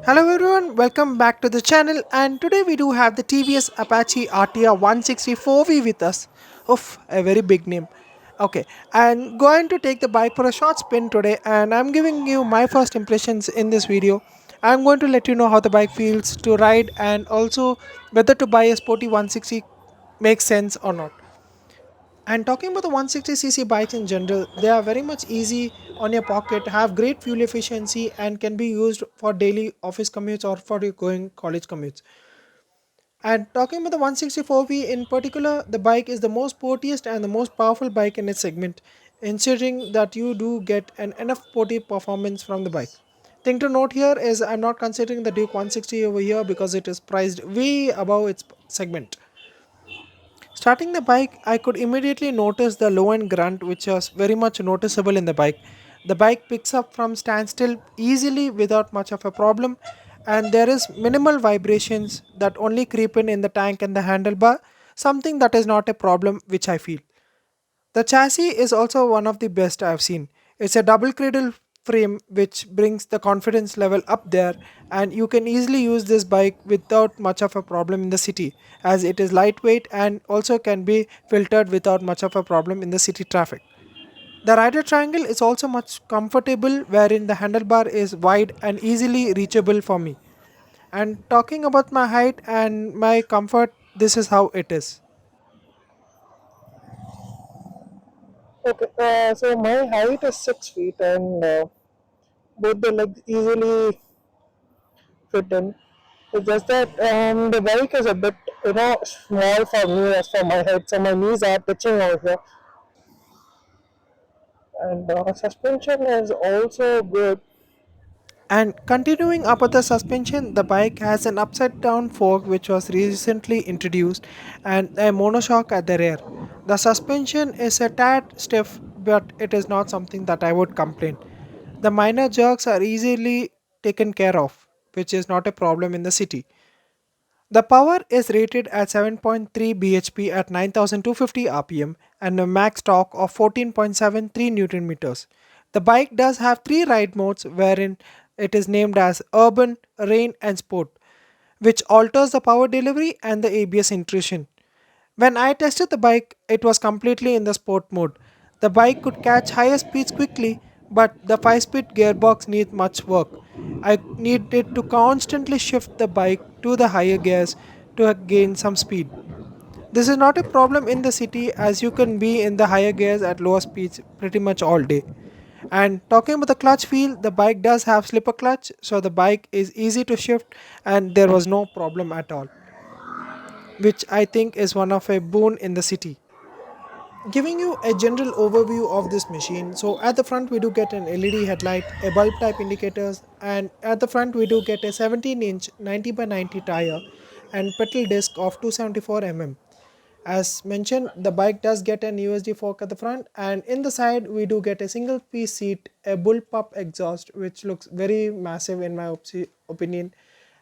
Hello everyone, welcome back to the channel, and today we do have the TVS Apache RTR 164V with us. Oof, a very big name. Okay, I'm going to take the bike for a short spin today, and I'm giving you my first impressions in this video. I'm going to let you know how the bike feels to ride and also whether to buy a sporty 160 makes sense or not. And talking about the 160cc bikes in general, they are very much easy on your pocket, have great fuel efficiency, and can be used for daily office commutes or for your going college commutes. And talking about the 164V in particular, the bike is the most sportiest and the most powerful bike in its segment, ensuring that you do get an enough sporty performance from the bike. Thing to note here is I'm not considering the Duke 160 over here because it is priced way above its segment. Starting the bike, I could immediately notice the low end grunt, which was very much noticeable in the bike. The bike picks up from standstill easily without much of a problem, and there is minimal vibrations that only creep in the tank and the handlebar, something that is not a problem, which I feel. The chassis is also one of the best I've seen. It's a double cradle frame which brings the confidence level up there, and you can easily use this bike without much of a problem in the city, as it is lightweight and also can be filtered without much of a problem in the city traffic. The rider triangle is also much comfortable, wherein the handlebar is wide and easily reachable for me. And talking about my height and my comfort, this is how it is. Okay, so my height is 6 feet and both the legs easily fit in. It's just that the bike is a bit, small for me as for my height, so my knees are touching over here. And suspension is also good. And continuing about the suspension, the bike has an upside down fork which was recently introduced and a monoshock at the rear. The suspension is a tad stiff, but it is not something that I would complain. The minor jerks are easily taken care of, which is not a problem in the city. The power is rated at 7.3 bhp at 9250 rpm and a max torque of 14.73 newton meters. The bike does have three ride modes wherein it is named as urban, rain and sport, which alters the power delivery and the ABS intrusion. When I tested the bike, it was completely in the sport mode. The bike could catch higher speeds quickly, but the 5-speed gearbox needs much work. I needed to constantly shift the bike to the higher gears to gain some speed. This is not a problem in the city as you can be in the higher gears at lower speeds pretty much all day. And talking about the clutch feel, the bike does have slipper clutch, so the bike is easy to shift and there was no problem at all, which I think is one of a boon in the city. Giving you a general overview of this machine, so at the front we do get an LED headlight, a bulb type indicators, and at the front we do get a 17-inch 90 by 90 tire and pedal disc of 274 mm. As mentioned, the bike does get an USD fork at the front, and in the side we do get a single piece seat, a bullpup exhaust which looks very massive in my opinion,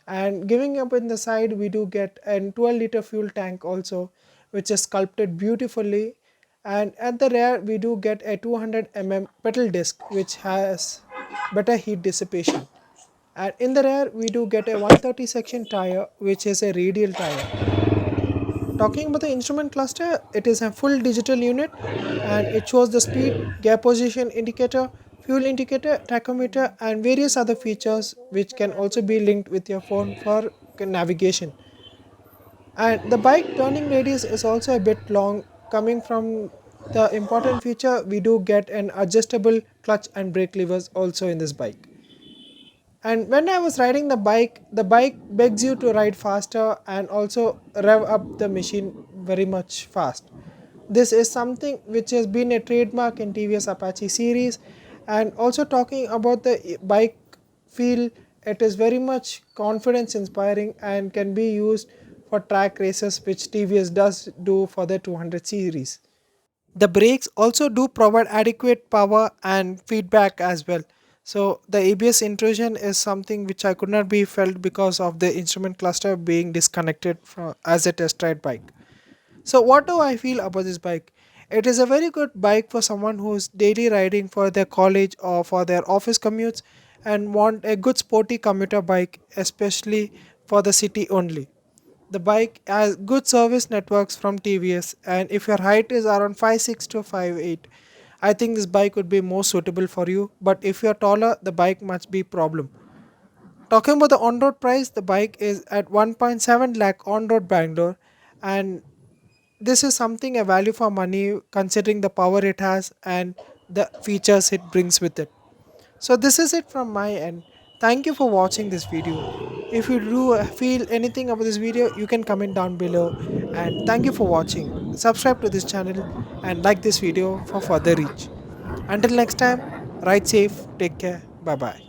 and giving up in the side we do get a 12-liter fuel tank also, which is sculpted beautifully, and at the rear we do get a 200 pedal disc which has better heat dissipation, and in the rear we do get a 130 section tire which is a radial tire. Talking about the instrument cluster, it is a full digital unit and it shows the speed, gear position indicator, fuel indicator, tachometer, and various other features which can also be linked with your phone for navigation. And the bike turning radius is also a bit long. Coming from the important feature, we do get an adjustable clutch and brake levers also in this bike. And when I was riding the bike begs you to ride faster and also rev up the machine very much fast. This is something which has been a trademark in TVS Apache series. And also talking about the bike feel, it is very much confidence inspiring and can be used for track races, which TVS does do for the 200 series. The brakes also do provide adequate power and feedback as well. So the ABS intrusion is something which I could not be felt because of the instrument cluster being disconnected from as a test ride bike. So what do I feel about this bike? It is a very good bike for someone who is daily riding for their college or for their office commutes, and want a good sporty commuter bike, especially for the city only. The bike has good service networks from TVS, and if your height is around 5'6" to 5'8", I think this bike would be more suitable for you. But if you're taller, the bike must be problem. Talking about the on-road price, the bike is at 1.7 lakh on-road Bangalore, and this is something a value for money considering the power it has and the features it brings with it. So this is it from my end. Thank you for watching this video. If you do feel anything about this video, you can comment down below. And thank you for watching. Subscribe to this channel and like this video for further reach. Until next time, ride safe, take care, bye bye.